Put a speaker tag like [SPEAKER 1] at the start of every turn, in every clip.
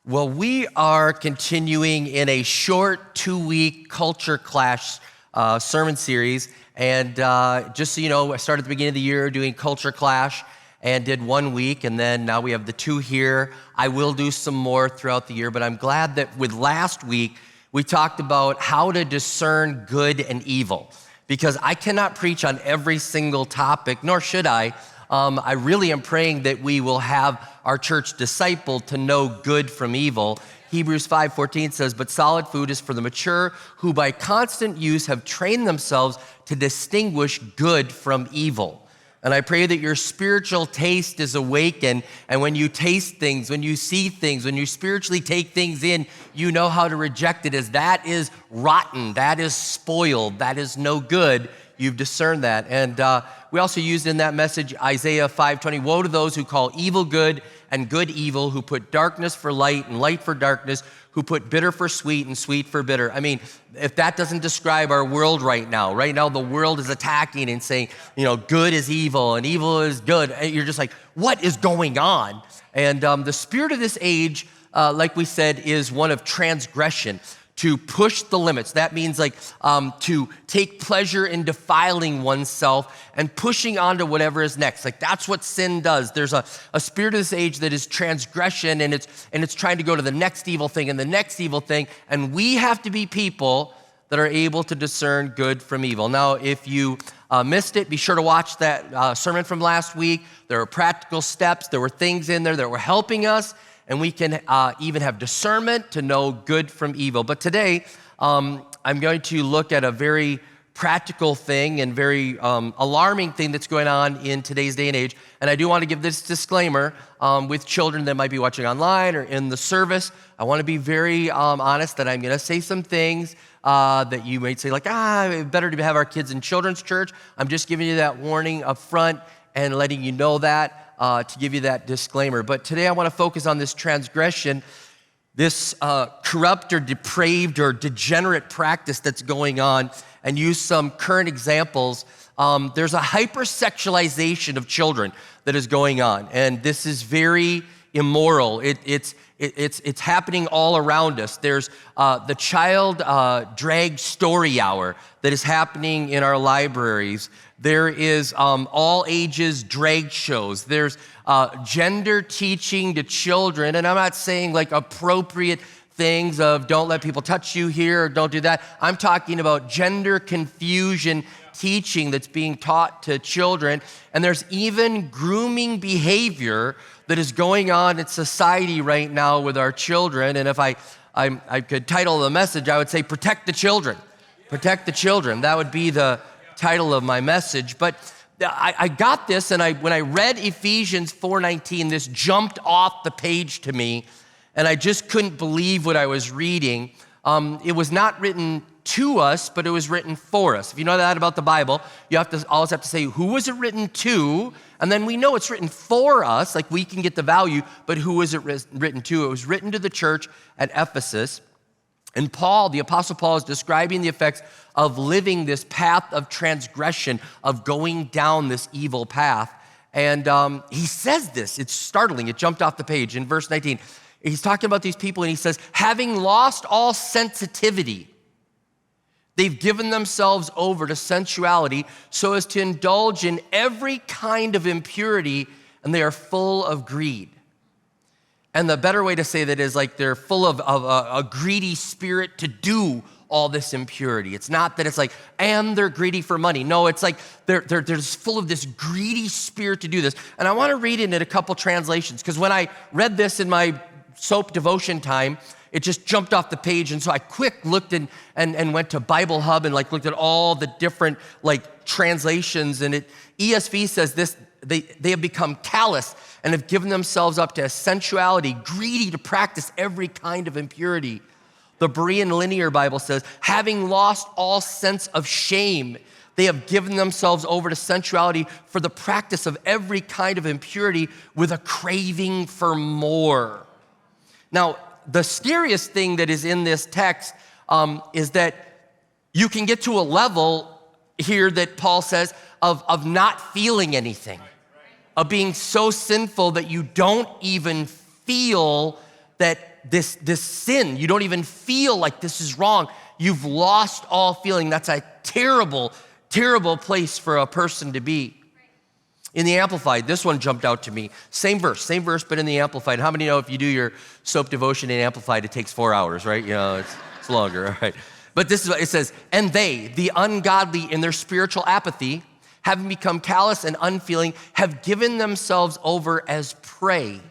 [SPEAKER 1] Well, we are continuing in a short 2-week culture clash sermon series. And just so you know, I started at the beginning of the year doing culture clash and did 1 week. And then now we have the 2 here. I will do some more throughout the year. But I'm glad that with last week, we talked about how to discern good and evil. Because I cannot preach on every single topic, nor should I. I really am praying that we will have our church discipled to know good from evil. Hebrews 5:14 says, "But solid food is for the mature, who by constant use have trained themselves to distinguish good from evil." And I pray that your spiritual taste is awakened, and when you taste things, when you see things, when you spiritually take things in, you know how to reject it as that is rotten, that is spoiled, that is no good. You've discerned that. And we also used in that message Isaiah 5:20, "Woe to those who call evil good and good evil, who put darkness for light and light for darkness, who put bitter for sweet and sweet for bitter." I mean, if that doesn't describe our world right now the world is attacking and saying, good is evil and evil is good. And you're just like, what is going on? And the spirit of this age, like we said, is one of transgression. To push the limits. That means to take pleasure in defiling oneself and pushing on to whatever is next. That's what sin does. There's a spirit of this age that is transgression, and it's trying to go to the next evil thing and the next evil thing. And we have to be people that are able to discern good from evil. Now, if you missed it, be sure to watch that sermon from last week. There were practical steps. There were things in there that were helping us. And we can even have discernment to know good from evil. But today, I'm going to look at a very practical thing and very alarming thing that's going on in today's day and age. And I do want to give this disclaimer with children that might be watching online or in the service. I want to be very honest that I'm going to say some things that you might say better to have our kids in children's church. I'm just giving you that warning up front and letting you know that. To give you that disclaimer. But today I want to focus on this transgression, this corrupt or depraved or degenerate practice that's going on, and use some current examples. There's a hypersexualization of children that is going on, and this is very immoral. It's happening all around us. There's the child drag story hour that is happening in our libraries. There is all ages drag shows. There's gender teaching to children, and I'm not saying appropriate things of don't let people touch you here or don't do that. I'm talking about gender confusion teaching that's being taught to children, and there's even grooming behavior that is going on in society right now with our children. And if I could title the message, I would say protect the children. Protect the children. That would be the title of my message. But I got this, and when I read Ephesians 4:19, this jumped off the page to me, and I just couldn't believe what I was reading. It was not written to us, but it was written for us. If you know that about the Bible, you always have to say, who was it written to? And then we know it's written for us, we can get the value, but who is it written to? It was written to the church at Ephesus. And Paul, the Apostle Paul, is describing the effects of living this path of transgression, of going down this evil path. And he says this, it's startling, it jumped off the page in verse 19. He's talking about these people, and he says, having lost all sensitivity, they've given themselves over to sensuality so as to indulge in every kind of impurity, and they are full of greed. And the better way to say that is they're full of a greedy spirit to do all this impurity. It's not that it's and they're greedy for money. No, it's they're just full of this greedy spirit to do this. And I want to read it in a couple translations, because when I read this in my soap devotion time, it just jumped off the page. And so I looked and went to Bible Hub and looked at all the different translations. And ESV says this, they have become callous and have given themselves up to sensuality, greedy to practice every kind of impurity. The Berean Linear Bible says, having lost all sense of shame, they have given themselves over to sensuality for the practice of every kind of impurity with a craving for more. Now, the scariest thing that is in this text is that you can get to a level here that Paul says of not feeling anything, of being so sinful that you don't even feel that this sin, you don't even feel like this is wrong. You've lost all feeling. That's a terrible, terrible place for a person to be. In the Amplified, this one jumped out to me. Same verse, but in the Amplified. How many know if you do your soap devotion in Amplified, it takes 4 hours, right? You know, it's longer, all right? But this is what it says, and they, the ungodly in their spiritual apathy, having become callous and unfeeling, have given themselves over as prey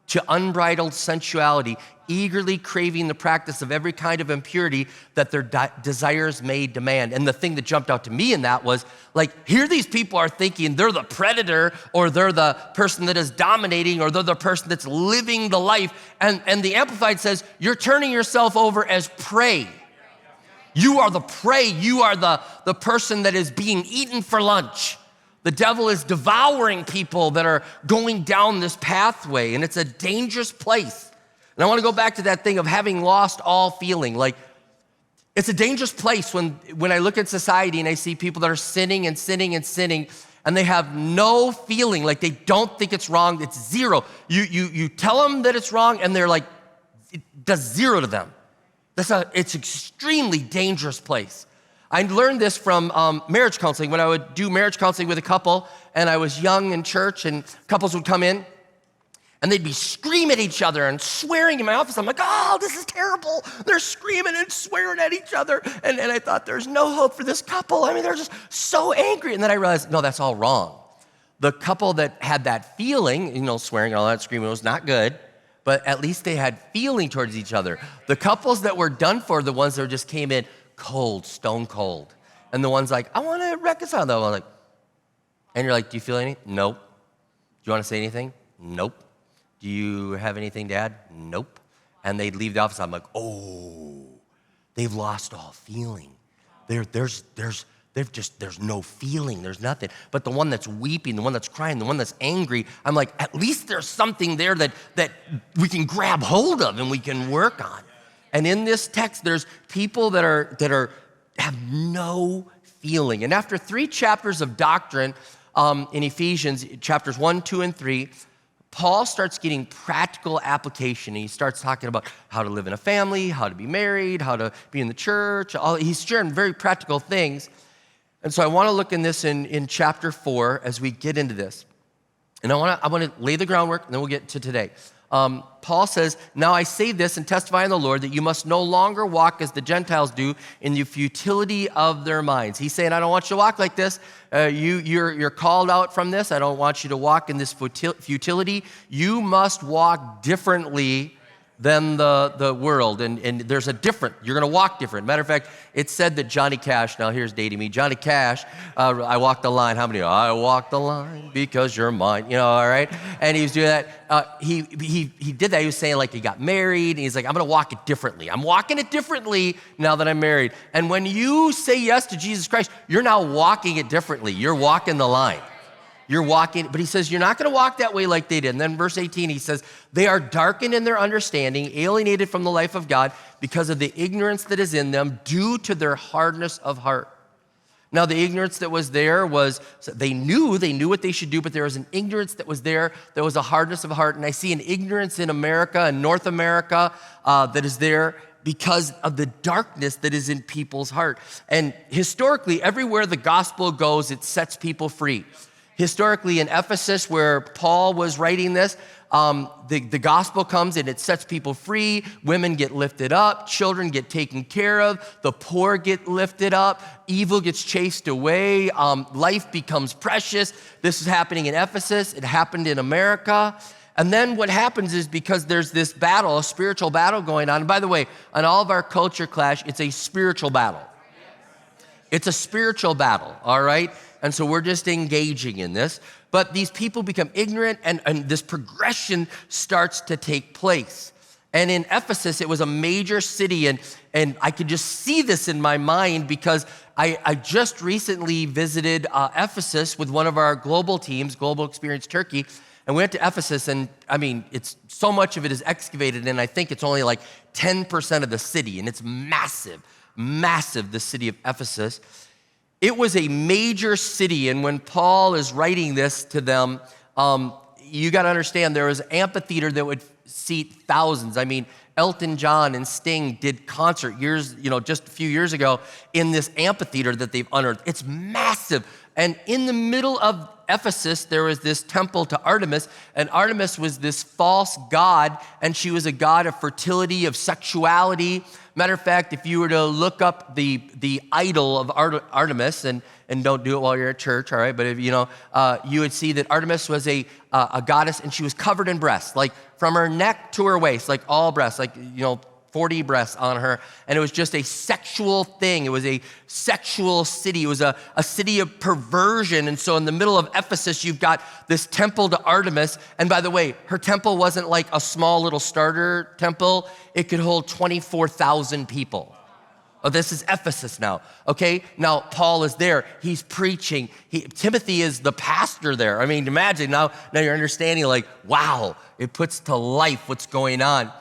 [SPEAKER 1] to unbridled sensuality, eagerly craving the practice of every kind of impurity that their desires may demand. And the thing that jumped out to me in that was, like, here these people are thinking they're the predator, or they're the person that is dominating, or they're the person that's living the life. And the Amplified says, you're turning yourself over as prey. You are the prey. You are the person that is being eaten for lunch. The devil is devouring people that are going down this pathway, and it's a dangerous place. And I want to go back to that thing of having lost all feeling. Like, it's a dangerous place when I look at society and I see people that are sinning and sinning and sinning, and they have no feeling, like they don't think it's wrong. It's zero. You tell them that it's wrong, and they're like, it does zero to them. It's an extremely dangerous place. I learned this from marriage counseling. When I would do marriage counseling with a couple, and I was young in church, and couples would come in, and they'd be screaming at each other and swearing in my office. I'm like, oh, this is terrible. They're screaming and swearing at each other. And I thought, there's no hope for this couple. I mean, they're just so angry. And then I realized, no, that's all wrong. The couple that had that feeling, swearing and all that, screaming, was not good. But at least they had feeling towards each other. The couples that were done for, the ones that just came in cold, stone cold. And the one's like, I want to reconcile them. I'm like, and you're like, do you feel anything? Nope. Do you want to say anything? Nope. Do you have anything to add? Nope. And they'd leave the office. I'm like, oh, they've lost all feeling. There's no feeling. There's nothing. But the one that's weeping, the one that's crying, the one that's angry, I'm like, at least there's something there that we can grab hold of and we can work on. And in this text, there's people that have no feeling. And after 3 chapters of doctrine in Ephesians, chapters 1, 2, and 3, Paul starts getting practical application. He starts talking about how to live in a family, how to be married, how to be in the church. He's sharing very practical things. And so I want to look in this in chapter 4 as we get into this. And I want to lay the groundwork, and then we'll get to today. Paul says, now I say this and testify in the Lord that you must no longer walk as the Gentiles do in the futility of their minds. He's saying, I don't want you to walk like this. You're called out from this. I don't want you to walk in this futility. You must walk differently than the world. And there's you're going to walk different. Matter of fact, it said that Johnny Cash, now here's dating me, Johnny Cash, I walked the line. How many? I walked the line because you're mine, all right? And he was doing that. He did that. He was saying, like, he got married, and he's like, I'm going to walk it differently. I'm walking it differently now that I'm married. And when you say yes to Jesus Christ, you're now walking it differently. You're walking the line. You're walking, but he says, you're not going to walk that way like they did. And then verse 18, he says, they are darkened in their understanding, alienated from the life of God because of the ignorance that is in them due to their hardness of heart. Now, the ignorance that was there was, they knew what they should do, but there was an ignorance that was there. There was a hardness of heart. And I see an ignorance in America and North America that is there because of the darkness that is in people's heart. And historically, everywhere the gospel goes, it sets people free. Historically, in Ephesus, where Paul was writing this, the gospel comes and it sets people free. Women get lifted up. Children get taken care of. The poor get lifted up. Evil gets chased away. Life becomes precious. This is happening in Ephesus. It happened in America. And then what happens is, because there's this battle, a spiritual battle going on. And by the way, on all of our culture clash, it's a spiritual battle. It's a spiritual battle, all right? And so we're just engaging in this. But these people become ignorant, and this progression starts to take place. And in Ephesus, it was a major city, and I could just see this in my mind because I just recently visited Ephesus with one of our global teams, Global Experience Turkey, and we went to Ephesus, and I mean, it's so much of it is excavated, and I think it's only like 10% of the city, and it's massive, the city of Ephesus. It was a major city, and when Paul is writing this to them, you got to understand there was an amphitheater that would seat thousands. I mean, Elton John and Sting did concert just a few years ago in this amphitheater that they've unearthed. It's massive. And in the middle of Ephesus, there was this temple to Artemis, and Artemis was this false god, and she was a god of fertility, of sexuality. Matter of fact, if you were to look up the idol of Artemis, and don't do it while you're at church, all right? But if you would see that Artemis was a goddess, and she was covered in breasts, like from her neck to her waist, like all breasts, 40 breasts on her, and it was just a sexual thing. It was a sexual city. It was a city of perversion. And so in the middle of Ephesus, you've got this temple to Artemis. And by the way, her temple wasn't like a small little starter temple. It could hold 24,000 people. Oh, this is Ephesus now, okay? Now, Paul is there. He's preaching. Timothy is the pastor there. I mean, imagine now you're understanding, like, wow, it puts to life what's going on.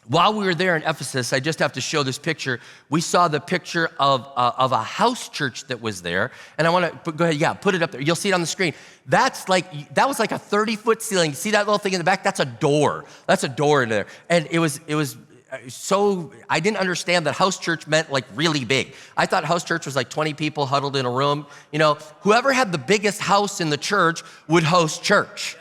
[SPEAKER 1] While we were there in Ephesus, I just have to show this picture. We saw the picture of a house church that was there. And I want to, go ahead, put it up there. You'll see it on the screen. That was like a 30-foot ceiling. See that little thing in the back? That's a door. That's a door in there. And it was so, I didn't understand that house church meant like really big. I thought house church was like 20 people huddled in a room. Whoever had the biggest house in the church would host church.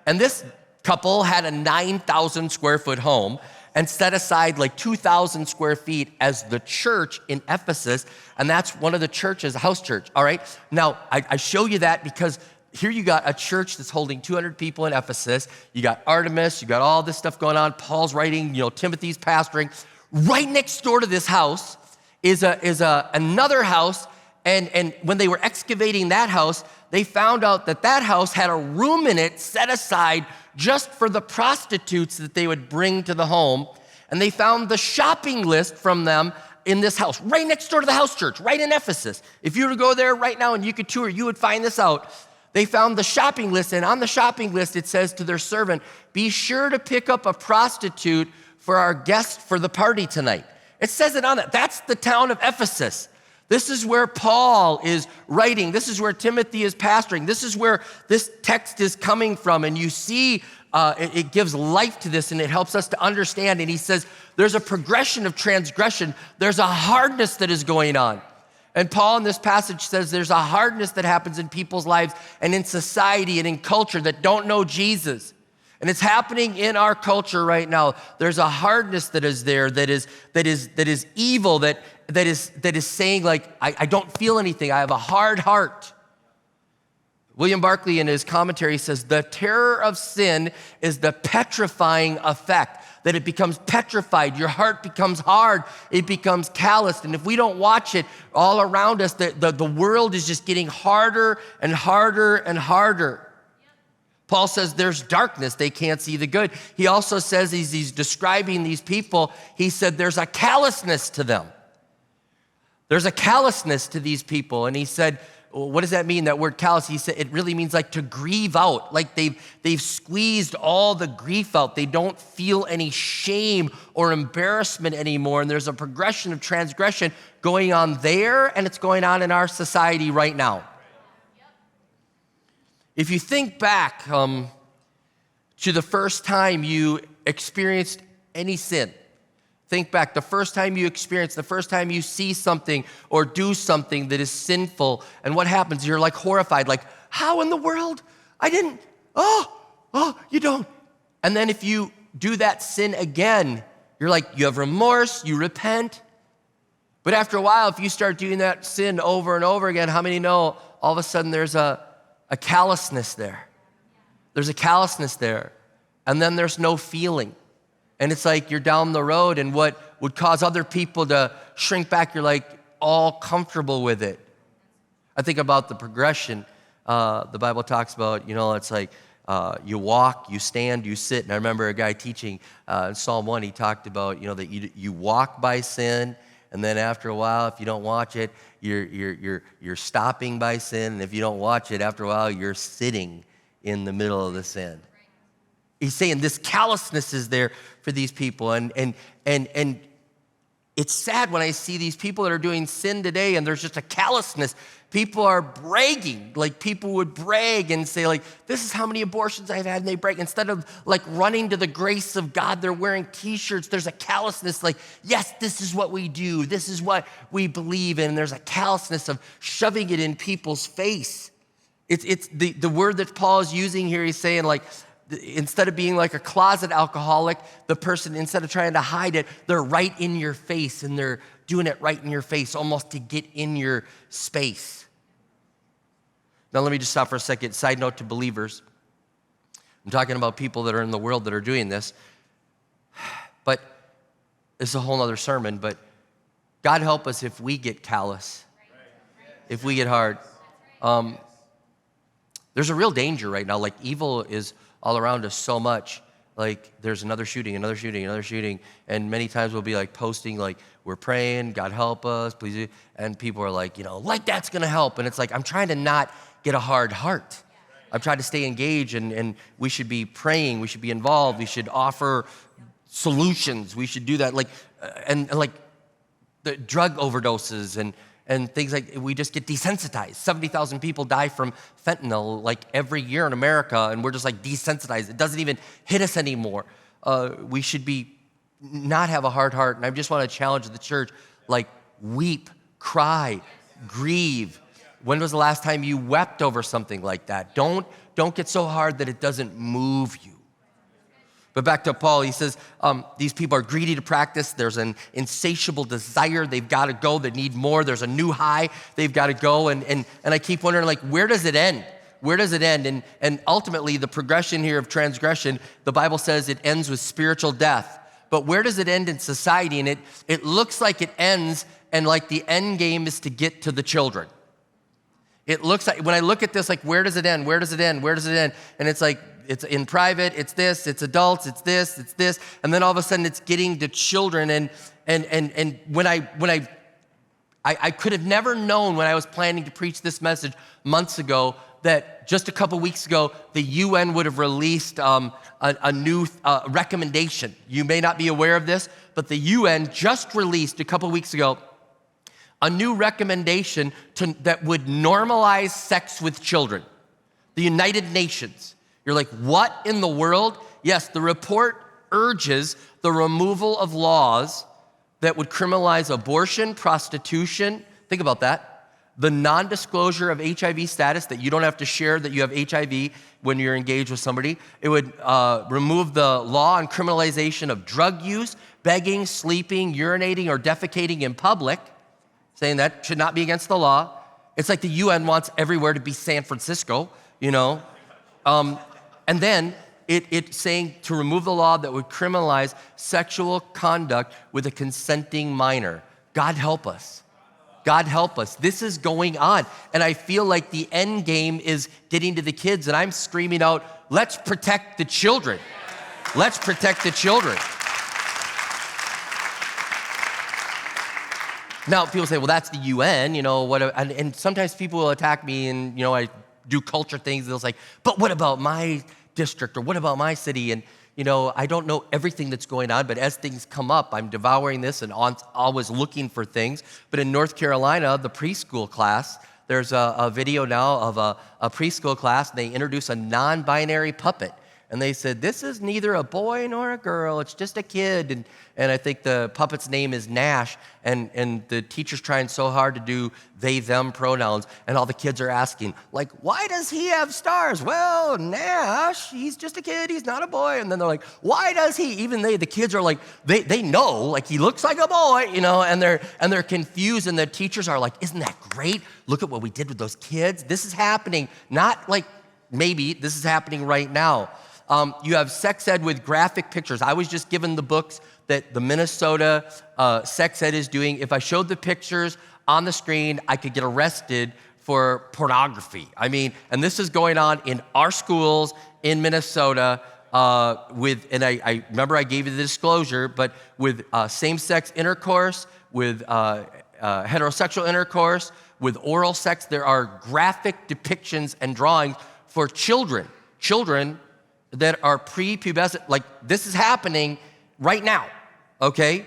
[SPEAKER 1] And this couple had a 9,000 square foot home and set aside like 2,000 square feet as the church in Ephesus, and that's one of the churches, a house church, all right? Now, I show you that because here you got a church that's holding 200 people in Ephesus. You got Artemis, you got all this stuff going on. Paul's writing, Timothy's pastoring. Right next door to this house is another house, and when they were excavating that house, they found out that house had a room in it set aside just for the prostitutes that they would bring to the home. And they found the shopping list from them in this house, right next door to the house church, right in Ephesus. If you were to go there right now and you could tour, you would find this out. They found the shopping list, and on the shopping list, it says to their servant, be sure to pick up a prostitute for our guest for the party tonight. It says it on that. That's the town of Ephesus. This is where Paul is writing. This is where Timothy is pastoring. This is where this text is coming from. And you see, it gives life to this, and it helps us to understand. And he says, there's a progression of transgression. There's a hardness that is going on. And Paul in this passage says there's a hardness that happens in people's lives and in society and in culture that don't know Jesus. And it's happening in our culture right now. There's a hardness that is there that is evil, that is saying, like, I don't feel anything. I have a hard heart. William Barclay in his commentary says, the terror of sin is the petrifying effect, that it becomes petrified. Your heart becomes hard. It becomes calloused. And if we don't watch it all around us, the world is just getting harder and harder and harder. Paul says there's darkness. They can't see the good. He also says, as he's describing these people, he said there's a callousness to them. There's a callousness to these people. And he said, well, what does that mean, that word callous? He said it really means like to grieve out, like they've squeezed all the grief out. They don't feel any shame or embarrassment anymore. And there's a progression of transgression going on there, and it's going on in our society right now. If you think back to the first time you experienced any sin, think back, the first time you experience, the first time you see something or do something that is sinful, and what happens? You're like horrified, like, how in the world? I didn't, you don't. And then if you do that sin again, you're like, you have remorse, you repent. But after a while, if you start doing that sin over and over again, how many know all of a sudden there's a callousness there? There's a callousness there. And then there's no feeling. And it's like you're down the road, and what would cause other people to shrink back, you're like all comfortable with it. I think about the progression. The Bible talks about, it's like you walk, you stand, you sit. And I remember a guy teaching in Psalm 1, he talked about, that you walk by sin, and then after a while, if you don't watch it, you're stopping by sin. And if you don't watch it, after a while, you're sitting in the middle of the sin. He's saying this callousness is there for these people. And It's sad when I see these people that are doing sin today and there's just a callousness. People are bragging, like people would brag and say like, this is how many abortions I've had, and they brag. Instead of like running to the grace of God, they're wearing t-shirts. There's a callousness like, yes, this is what we do. This is what we believe in. And there's a callousness of shoving it in people's face. It's the word that Paul is using here. He's saying like, instead of being like a closet alcoholic, the person, instead of trying to hide it, they're right in your face and they're doing it right in your face, almost to get in your space. Now, let me just stop for a second. Side note to believers. I'm talking about people that are in the world that are doing this. But this is a whole other sermon, but God help us if we get callous, if we get hard. There's a real danger right now. Like evil is all around us so much. Like there's another shooting. And many times we'll be like posting like, we're praying, God help us, please. And people are like, like that's gonna help. And it's like, I'm trying to not get a hard heart. I'm trying to stay engaged and we should be praying, we should be involved, we should offer solutions, we should do that. Like, and like the drug overdoses and things like, we just get desensitized. 70,000 people die from fentanyl like every year in America, and we're just like desensitized. It doesn't even hit us anymore. We should be not have a hard heart. And I just want to challenge the church, like weep, cry, grieve. When was the last time you wept over something like that? Don't get so hard that it doesn't move you. But back to Paul, he says, these people are greedy to practice. There's an insatiable desire. They've got to go. They need more. There's a new high. They've got to go. And I keep wondering, like, where does it end? Where does it end? And ultimately, the progression here of transgression, the Bible says it ends with spiritual death. But where does it end in society? And it looks like it ends, and like the end game is to get to the children. It looks like, when I look at this, like, where does it end? Where does it end? Where does it end? And it's like, it's in private, it's this, it's adults, it's this. And then all of a sudden it's getting to children. And when I could have never known when I was planning to preach this message months ago that just a couple weeks ago, the UN would have released a new recommendation. You may not be aware of this, but the UN just released a couple weeks ago a new recommendation that would normalize sex with children. The United Nations. You're like, what in the world? Yes, the report urges the removal of laws that would criminalize abortion, prostitution. Think about that. The non-disclosure of HIV status, that you don't have to share that you have HIV when you're engaged with somebody. It would remove the law on criminalization of drug use, begging, sleeping, urinating, or defecating in public, saying that should not be against the law. It's like the UN wants everywhere to be San Francisco, And then it's saying to remove the law that would criminalize sexual conduct with a consenting minor. God help us. God help us. This is going on. And I feel like the end game is getting to the kids, and I'm screaming out, let's protect the children. Let's protect the children. Now, people say, well, that's the UN, and sometimes people will attack me, and, I do culture things. They'll say, but what about my district, or what about my city? And, I don't know everything that's going on, but as things come up, I'm devouring this and always looking for things. But in North Carolina, the preschool class, there's a video now of a preschool class, and they introduce a non-binary puppet. And they said, this is neither a boy nor a girl, it's just a kid. And I think the puppet's name is Nash, and the teacher's trying so hard to do they, them pronouns, and all the kids are asking, like, why does he have stars? Well, Nash, he's just a kid, he's not a boy. And then they're like, why does he? Even the kids are like, they know, like, he looks like a boy, and they're confused, and the teachers are like, isn't that great? Look at what we did with those kids. This is happening, not like maybe, this is happening right now. You have sex ed with graphic pictures. I was just given the books that the Minnesota sex ed is doing. If I showed the pictures on the screen, I could get arrested for pornography. And this is going on in our schools in Minnesota and I remember I gave you the disclosure, but with same-sex intercourse, with heterosexual intercourse, with oral sex, there are graphic depictions and drawings for children that are prepubescent. Like, this is happening right now, okay?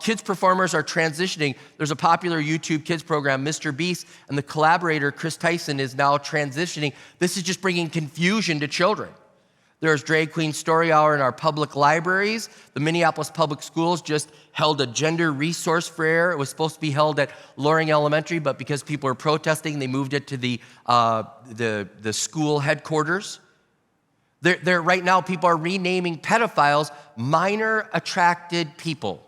[SPEAKER 1] Kids performers are transitioning. There's a popular YouTube kids program, Mr. Beast, and the collaborator, Chris Tyson, is now transitioning. This is just bringing confusion to children. There's Drag Queen Story Hour in our public libraries. The Minneapolis Public Schools just held a gender resource fair. It was supposed to be held at Loring Elementary, but because people were protesting, they moved it to the school headquarters. Right now, people are renaming pedophiles minor attracted people.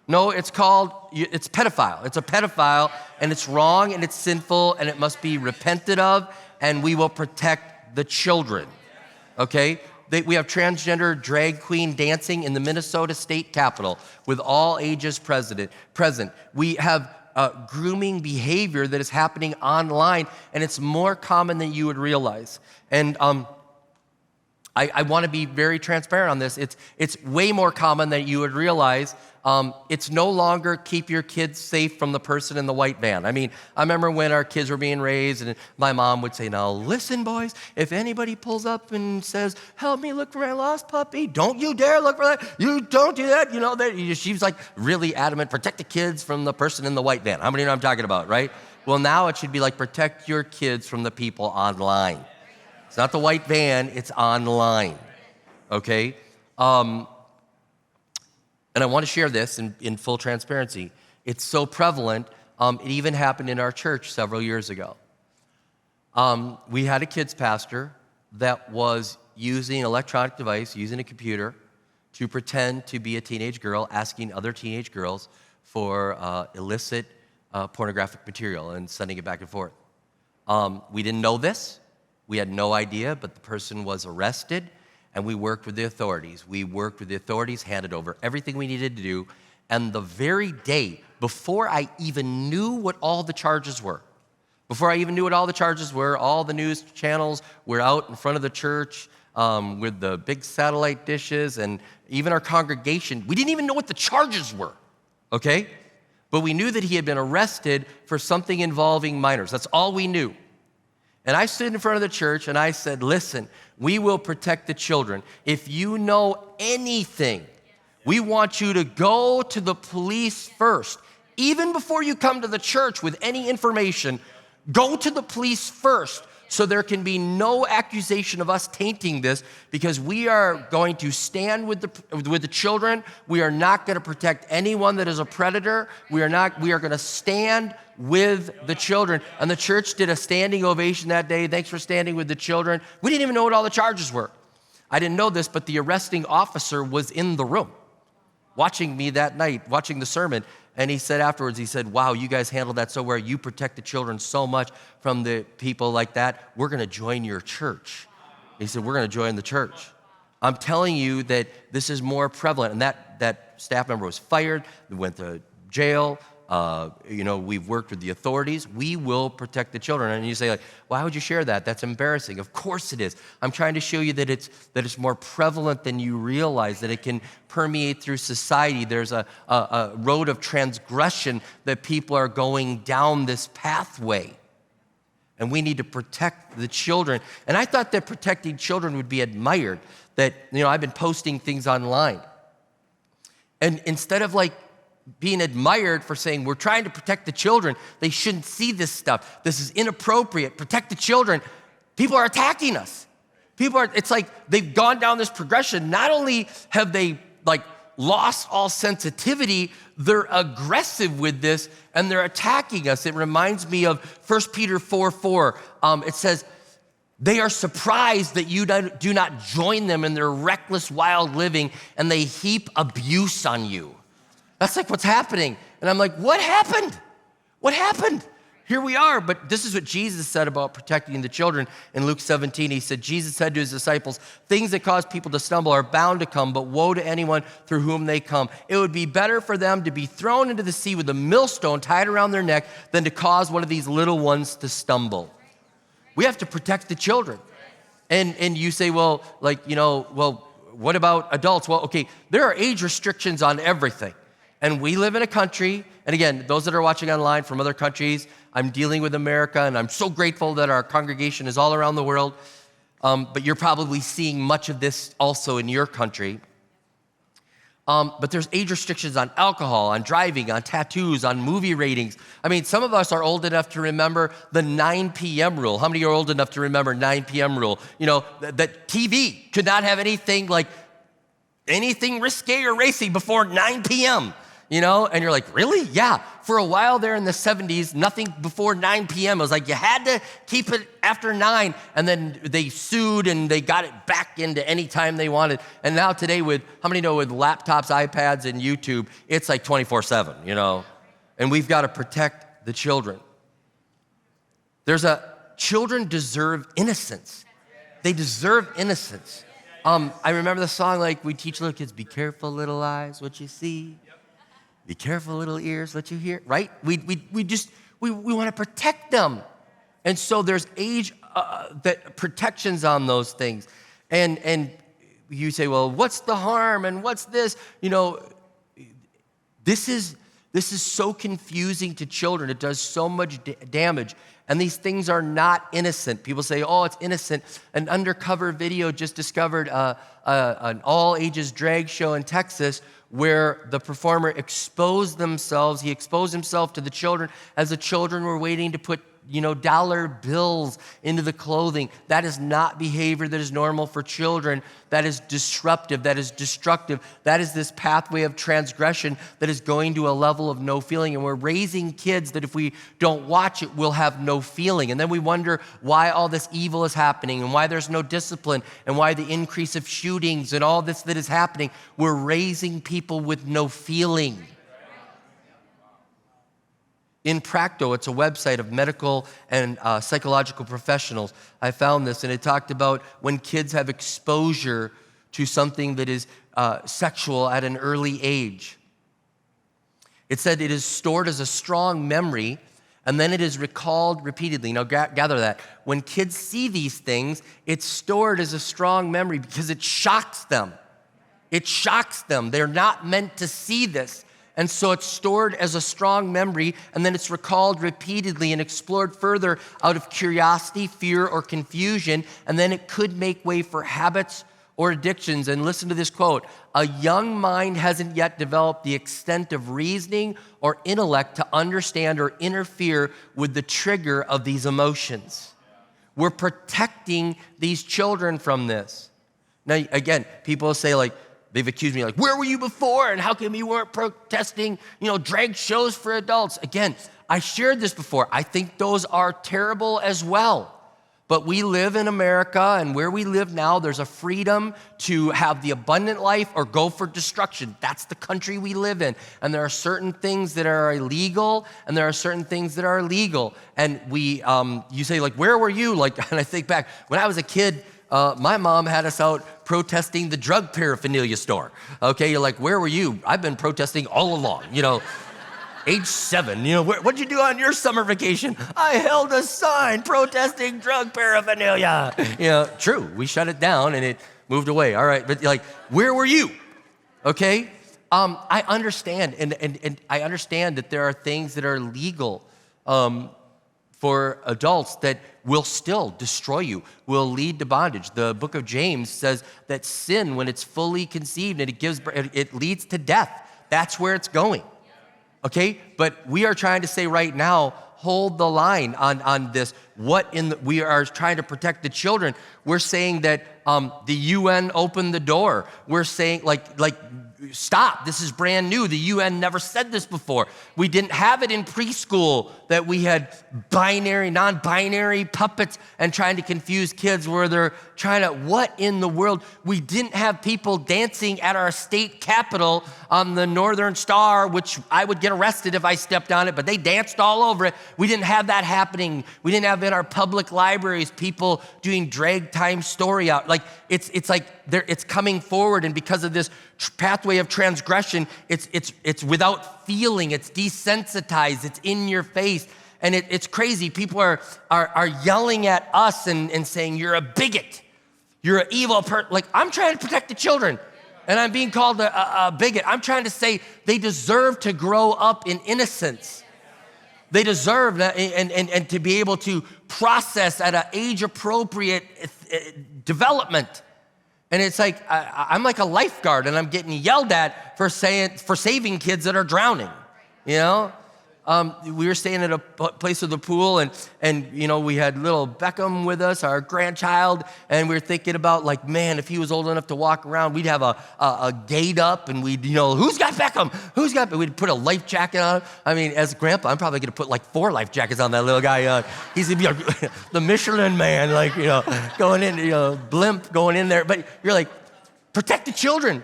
[SPEAKER 1] No, it's pedophile. It's a pedophile, and it's wrong, and it's sinful, and it must be repented of, and we will protect the children, okay? We have transgender drag queen dancing in the Minnesota State Capitol with all ages present. We have grooming behavior that is happening online, and it's more common than you would realize. And I want to be very transparent on this. It's way more common than you would realize. It's no longer keep your kids safe from the person in the white van. I mean, I remember when our kids were being raised, and my mom would say, now listen, boys, if anybody pulls up and says, help me look for my lost puppy, don't you dare look for that. You don't do that. You know, she's like really adamant, protect the kids from the person in the white van. How many know what I'm talking about, right? Well, now it should be like protect your kids from the people online. It's not the white van, it's online, okay? And I want to share this in full transparency. It's so prevalent, it even happened in our church several years ago. We had a kids pastor that was using an electronic device, using a computer, to pretend to be a teenage girl, asking other teenage girls for illicit pornographic material and sending it back and forth. We didn't know this. We had no idea, but the person was arrested, and we worked with the authorities. Handed over everything we needed to do, and the very day before I even knew what all the charges were, all the news channels were out in front of the church with the big satellite dishes, and even our congregation, we didn't even know what the charges were, okay? But we knew that he had been arrested for something involving minors. That's all we knew. And I stood in front of the church and I said, listen, we will protect the children. If you know anything, we want you to go to the police first. Even before you come to the church with any information, go to the police first so there can be no accusation of us tainting this, because we are going to stand with the children. We are not going to protect anyone that is a predator. We are going to stand with the children. And the church did a standing ovation that day. Thanks for standing with the children. We didn't even know what all the charges were. I didn't know this, but the arresting officer was in the room watching me that night, watching the sermon. And he said afterwards, wow, you guys handled that so well. You protect the children so much from the people like that. We're going to join your church. He said, we're going to join the church. I'm telling you that this is more prevalent. And that staff member was fired, went to jail. We've worked with the authorities. We will protect the children. And you say, like, why would you share that? That's embarrassing. Of course it is. I'm trying to show you that it's more prevalent than you realize, that it can permeate through society. There's a road of transgression that people are going down this pathway. And we need to protect the children. And I thought that protecting children would be admired, that, I've been posting things online. And instead of being admired for saying, we're trying to protect the children, they shouldn't see this stuff. This is inappropriate. Protect the children. People are attacking us. It's like they've gone down this progression. Not only have they lost all sensitivity, they're aggressive with this and they're attacking us. It reminds me of 1 Peter 4:4. It says, they are surprised that you do not join them in their reckless, wild living, and they heap abuse on you. That's what's happening. And I'm like, what happened? What happened? Here we are. But this is what Jesus said about protecting the children. In Luke 17, he said, Jesus said to his disciples, things that cause people to stumble are bound to come, but woe to anyone through whom they come. It would be better for them to be thrown into the sea with a millstone tied around their neck than to cause one of these little ones to stumble. We have to protect the children. And you say, well, what about adults? Well, okay, there are age restrictions on everything. And we live in a country, and again, those that are watching online from other countries, I'm dealing with America, and I'm so grateful that our congregation is all around the world, but you're probably seeing much of this also in your country. But there's age restrictions on alcohol, on driving, on tattoos, on movie ratings. I mean, some of us are old enough to remember the 9 p.m. rule. How many are old enough to remember 9 p.m. rule? You know, that TV could not have anything risque or racy before 9 p.m., you know? And you're like, really? Yeah. For a while there in the 70s, nothing before 9 p.m. It was like you had to keep it after 9, and then they sued and they got it back into any time they wanted. And now today how many know with laptops, iPads, and YouTube, it's like 24/7, you know? And we've got to protect the children. Children deserve innocence. They deserve innocence. I remember the song, like, we teach little kids, be careful, little eyes, what you see. Be careful, little ears, what you hear, right? We want to protect them. And so there's age that protections on those things. And you say, well, what's the harm and what's this? You know, this is so confusing to children. It does so much damage. And these things are not innocent. People say, oh, it's innocent. An undercover video just discovered an all-ages drag show in Texas where the performer exposed themselves. He exposed himself to the children as the children were waiting to put, dollar bills into the clothing. That is not behavior that is normal for children. That is disruptive. That is destructive. That is this pathway of transgression that is going to a level of no feeling. And we're raising kids that if we don't watch it, we'll have no feeling. And then we wonder why all this evil is happening and why there's no discipline and why the increase of shootings and all this that is happening. We're raising people with no feeling. In Practo, it's a website of medical and psychological professionals. I found this, and it talked about when kids have exposure to something that is sexual at an early age. It said it is stored as a strong memory, and then it is recalled repeatedly. Now, gather that. When kids see these things, it's stored as a strong memory because it shocks them. It shocks them. They're not meant to see this. And so it's stored as a strong memory, and then it's recalled repeatedly and explored further out of curiosity, fear, or confusion, and then it could make way for habits or addictions. And listen to this quote: a young mind hasn't yet developed the extent of reasoning or intellect to understand or interfere with the trigger of these emotions. We're protecting these children from this. Now, again, people say, like, they've accused me, like, where were you before? And how come you weren't protesting, drag shows for adults? Again, I shared this before. I think those are terrible as well. But we live in America, and where we live now, there's a freedom to have the abundant life or go for destruction. That's the country we live in. And there are certain things that are illegal, and there are certain things that are legal. And you say, like, where were you? Like, and I think back, when I was a kid, my mom had us out protesting the drug paraphernalia store. Okay, you're like, where were you? I've been protesting all along, age 7. What'd you do on your summer vacation? I held a sign protesting drug paraphernalia. True, we shut it down and it moved away. All right, but like, where were you? Okay, I understand, and I understand that there are things that are legal for adults that will still destroy you, will lead to bondage. The book of James says that sin, when it's fully conceived and it leads to death. That's where it's going. Okay? But we are trying to say right now, hold the line on this. We are trying to protect the children. We're saying that the UN opened the door. We're saying like stop, this is brand new. The UN never said this before. We didn't have it in preschool that we had non-binary puppets and trying to confuse kids where they're what in the world? We didn't have people dancing at our state capitol on the Northern Star, which I would get arrested if I stepped on it, but they danced all over it. We didn't have that happening. We didn't have in our public libraries people doing drag time story out. Like it's like it's coming forward, and because of this pathway of transgression, it's without feeling, it's desensitized, it's in your face, and it's crazy. People are yelling at us and saying, you're a bigot, you're an evil person. Like, I'm trying to protect the children, and I'm being called a bigot. I'm trying to say they deserve to grow up in innocence. They deserve that, and to be able to process at an age-appropriate development. And it's like, I'm like a lifeguard and I'm getting yelled at for saving kids that are drowning, you know? We were staying at a place with a pool and we had little Beckham with us, our grandchild, and we were thinking about like, man, if he was old enough to walk around, we'd have a gate up and we'd, who's got Beckham? We'd put a life jacket on him. I mean, as grandpa, I'm probably gonna put like 4 life jackets on that little guy. He's gonna be the Michelin man, like, going in, blimp going in there. But you're like, protect the children.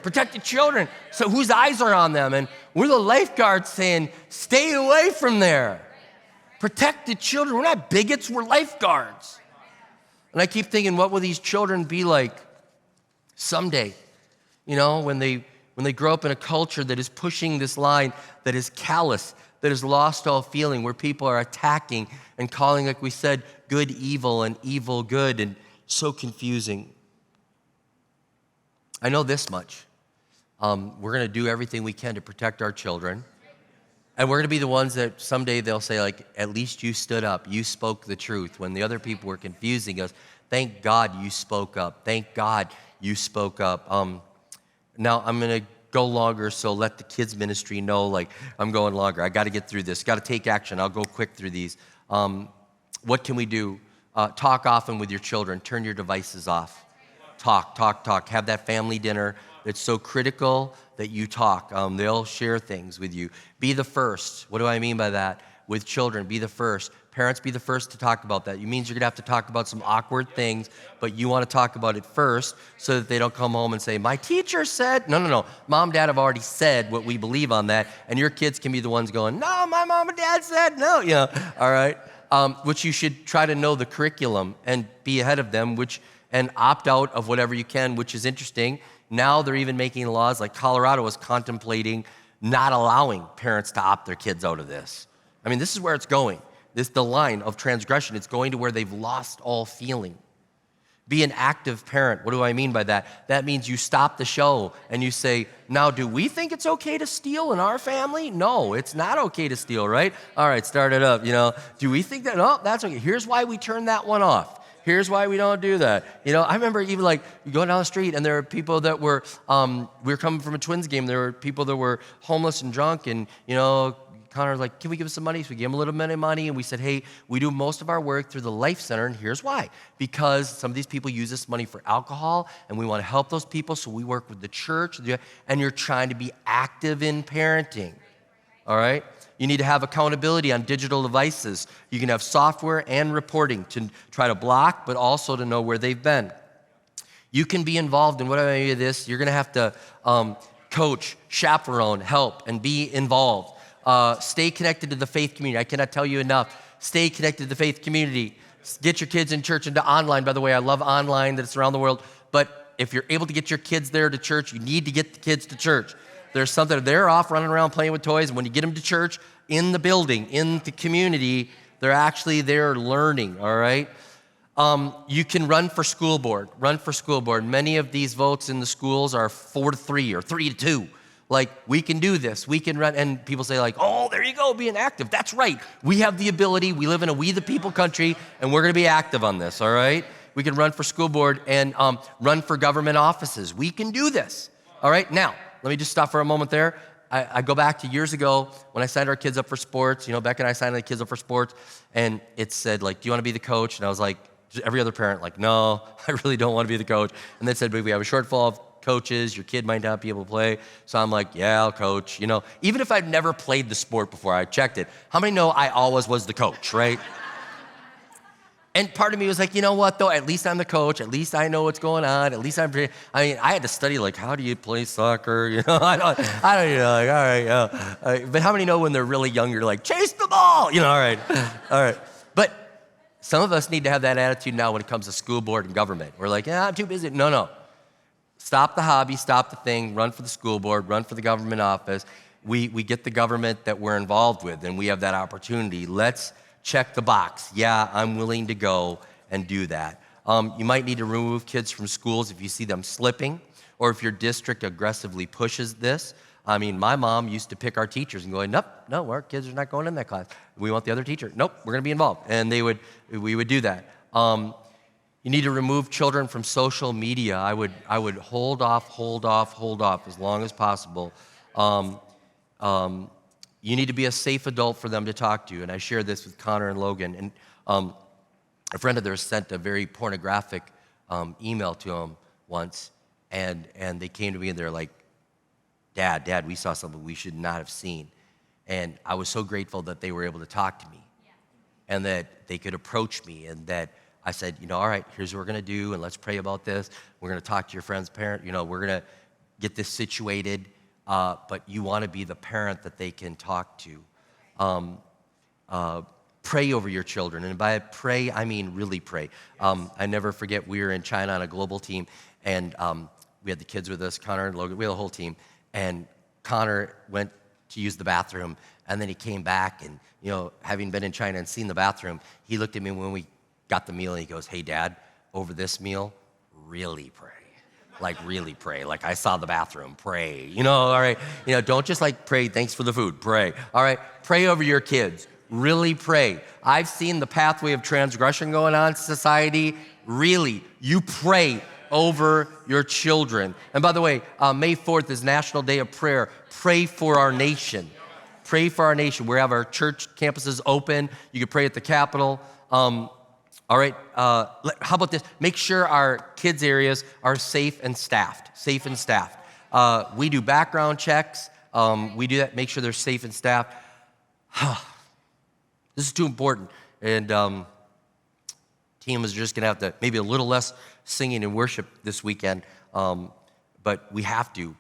[SPEAKER 1] So whose eyes are on them? And we're the lifeguards saying, stay away from there. Protect the children. We're not bigots, we're lifeguards. And I keep thinking, what will these children be like someday? When they grow up in a culture that is pushing this line, that is callous, that has lost all feeling, where people are attacking and calling, like we said, good evil and evil good, and so confusing. I know this much. We're going to do everything we can to protect our children. And we're going to be the ones that someday they'll say, like, at least you stood up. You spoke the truth. When the other people were confusing us, thank God you spoke up. Thank God you spoke up. Now I'm going to go longer, so let the kids ministry know, like, I'm going longer. I got to get through this. Got to take action. I'll go quick through these. What can we do? Talk often with your children. Turn your devices off. Talk. Have that family dinner. It's so critical that you talk. They'll share things with you. Be the first. What do I mean by that? With children, be the first. Parents, be the first to talk about that. It means you're going to have to talk about some awkward things, but you want to talk about it first so that they don't come home and say, my teacher said. No. Mom, dad have already said what we believe on that, and your kids can be the ones going, no, my mom and dad said no. All right? Which you should try to know the curriculum and be ahead of them, and opt out of whatever you can, which is interesting. Now they're even making laws, like Colorado is contemplating not allowing parents to opt their kids out of this. I mean, this is where it's going. The line of transgression, it's going to where they've lost all feeling. Be an active parent. What do I mean by that? That means you stop the show and you say, now, do we think it's okay to steal in our family? No, it's not okay to steal, right? All right, start it up, Do we think that? No, that's okay. Here's why we turn that one off. Here's why we don't do that. I remember even like going down the street and there were people that were, we were coming from a Twins game. There were people that were homeless and drunk and, Connor was like, can we give us some money? So we gave him a little bit of money and we said, hey, we do most of our work through the Life Center and here's why. Because some of these people use this money for alcohol and we want to help those people, so we work with the church, and you're trying to be active in parenting, all right? You need to have accountability on digital devices. You can have software and reporting to try to block, but also to know where they've been. You can be involved in what I mean by this. You're going to have to coach, chaperone, help, and be involved. Stay connected to the faith community. I cannot tell you enough. Stay connected to the faith community. Get your kids in church and to online. By the way, I love online, that it's around the world. But if you're able to get your kids there to church, you need to get the kids to church. There's something, they're off running around playing with toys, and when you get them to church, in the building, in the community, they're actually there learning, all right? You can run for school board. Many of these votes in the schools are 4-3 or 3-2. Like, we can do this, we can run, and people say like, oh, there you go, being active. That's right, we have the ability, we live in a we the people country, and we're gonna be active on this, all right? We can run for school board and run for government offices. We can do this, all right? Now, let me just stop for a moment there. I go back to years ago when I signed our kids up for sports. Becca and I signed the kids up for sports, and it said, like, do you want to be the coach? And I was like, every other parent, like, no, I really don't want to be the coach. And they said, but we have a shortfall of coaches. Your kid might not be able to play. So I'm like, yeah, I'll coach. Even if I'd never played the sport before, I checked it. How many know I always was the coach, right? And part of me was like, you know what, though? At least I'm the coach. At least I know what's going on. At least I had to study, like, how do you play soccer? I don't, like, all right, yeah. But how many know when they're really young, you're like, chase the ball? All right. But some of us need to have that attitude now when it comes to school board and government. We're like, yeah, I'm too busy. No. Stop the hobby, stop the thing, run for the school board, run for the government office. We get the government that we're involved with, and we have that opportunity. Let's check the box. Yeah, I'm willing to go and do that. You might need to remove kids from schools if you see them slipping, or if your district aggressively pushes this. I mean, my mom used to pick our teachers and go, nope, no, our kids are not going in that class. We want the other teacher. Nope, we're going to be involved. And we would do that. You need to remove children from social media. I would hold off as long as possible. You need to be a safe adult for them to talk to. And I shared this with Connor and Logan. And a friend of theirs sent a very pornographic email to him once. And they came to me and they're like, Dad, we saw something we should not have seen. And I was so grateful that they were able to talk to me and that they could approach me, and that I said, all right, here's what we're going to do, and let's pray about this. We're going to talk to your friend's parent. We're going to get this situated, but you want to be the parent that they can talk to. Pray over your children. And by pray, I mean really pray. I never forget, we were in China on a global team, and we had the kids with us, Connor and Logan. We had the whole team. And Connor went to use the bathroom, and then he came back, and, having been in China and seen the bathroom, he looked at me when we got the meal, and he goes, hey, Dad, over this meal, really pray. Like, really pray. Like, I saw the bathroom, pray. All right. Don't just pray, thanks for the food, pray. All right, pray over your kids. Really pray. I've seen the pathway of transgression going on in society. Really, you pray over your children. And by the way, May 4th is National Day of Prayer. Pray for our nation. Pray for our nation. We have our church campuses open. You can pray at the Capitol. All right, how about this? Make sure our kids' areas are safe and staffed. We do background checks. We do that, make sure they're safe and staffed. This is too important. And team is just going to have to, maybe a little less singing and worship this weekend, but we have to.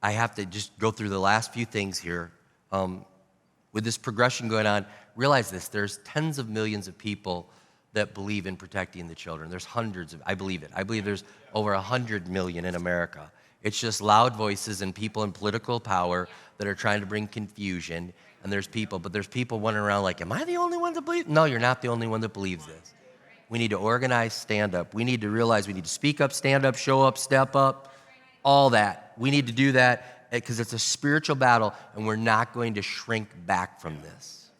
[SPEAKER 1] I have to just go through the last few things here. With this progression going on, realize this, there's tens of millions of people that believe in protecting the children. There's hundreds of, I believe there's over 100 million in America. It's just loud voices and people in political power that are trying to bring confusion. And there's people wandering around like, am I the only one that believes? No, you're not the only one that believes this. We need to organize, stand up. We need to realize we need to speak up, stand up, show up, step up, all that. We need to do that because it's a spiritual battle, and we're not going to shrink back from this.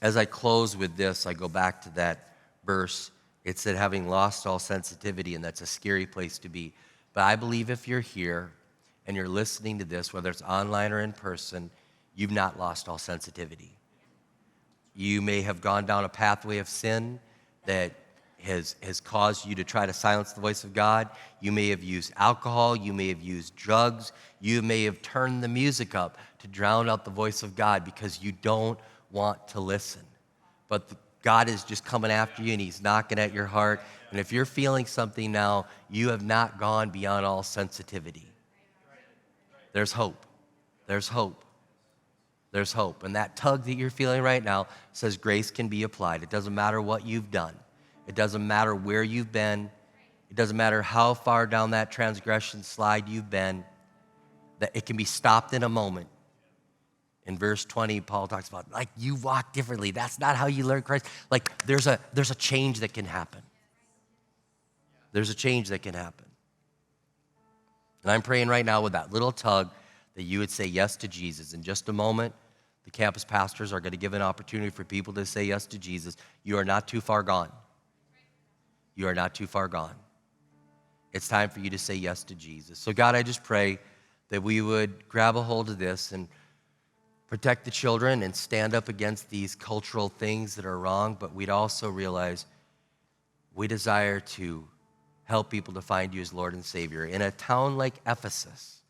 [SPEAKER 1] As I close with this, I go back to that verse. It said, having lost all sensitivity, and that's a scary place to be. But I believe if you're here and you're listening to this, whether it's online or in person, you've not lost all sensitivity. You may have gone down a pathway of sin that has caused you to try to silence the voice of God. You may have used alcohol. You may have used drugs. You may have turned the music up to drown out the voice of God because you don't want to listen. But God is just coming after you, and he's knocking at your heart. And if you're feeling something now, you have not gone beyond all sensitivity. There's hope. There's hope. There's hope. And that tug that you're feeling right now says grace can be applied. It doesn't matter what you've done. It doesn't matter where you've been. It doesn't matter how far down that transgression slide you've been. That it can be stopped in a moment. In verse 20, Paul talks about, you walk differently. That's not how you learn Christ. There's a change that can happen. There's a change that can happen. And I'm praying right now with that little tug that you would say yes to Jesus. In just a moment, the campus pastors are going to give an opportunity for people to say yes to Jesus. You are not too far gone. You are not too far gone. It's time for you to say yes to Jesus. So God, I just pray that we would grab a hold of this and protect the children and stand up against these cultural things that are wrong, but we'd also realize we desire to help people to find you as Lord and Savior. In a town like Ephesus,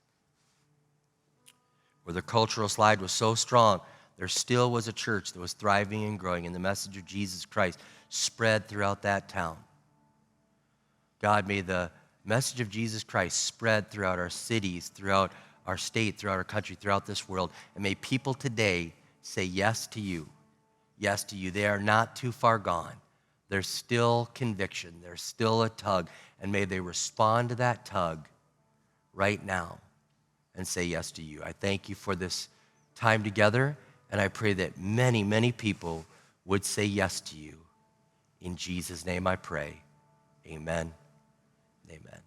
[SPEAKER 1] where the cultural slide was so strong, there still was a church that was thriving and growing, and the message of Jesus Christ spread throughout that town. God, may the message of Jesus Christ spread throughout our cities, throughout our state, throughout our country, throughout this world. And may people today say yes to you. Yes to you. They are not too far gone. There's still conviction. There's still a tug. And may they respond to that tug right now and say yes to you. I thank you for this time together, and I pray that many, many people would say yes to you. In Jesus' name I pray. Amen. Amen.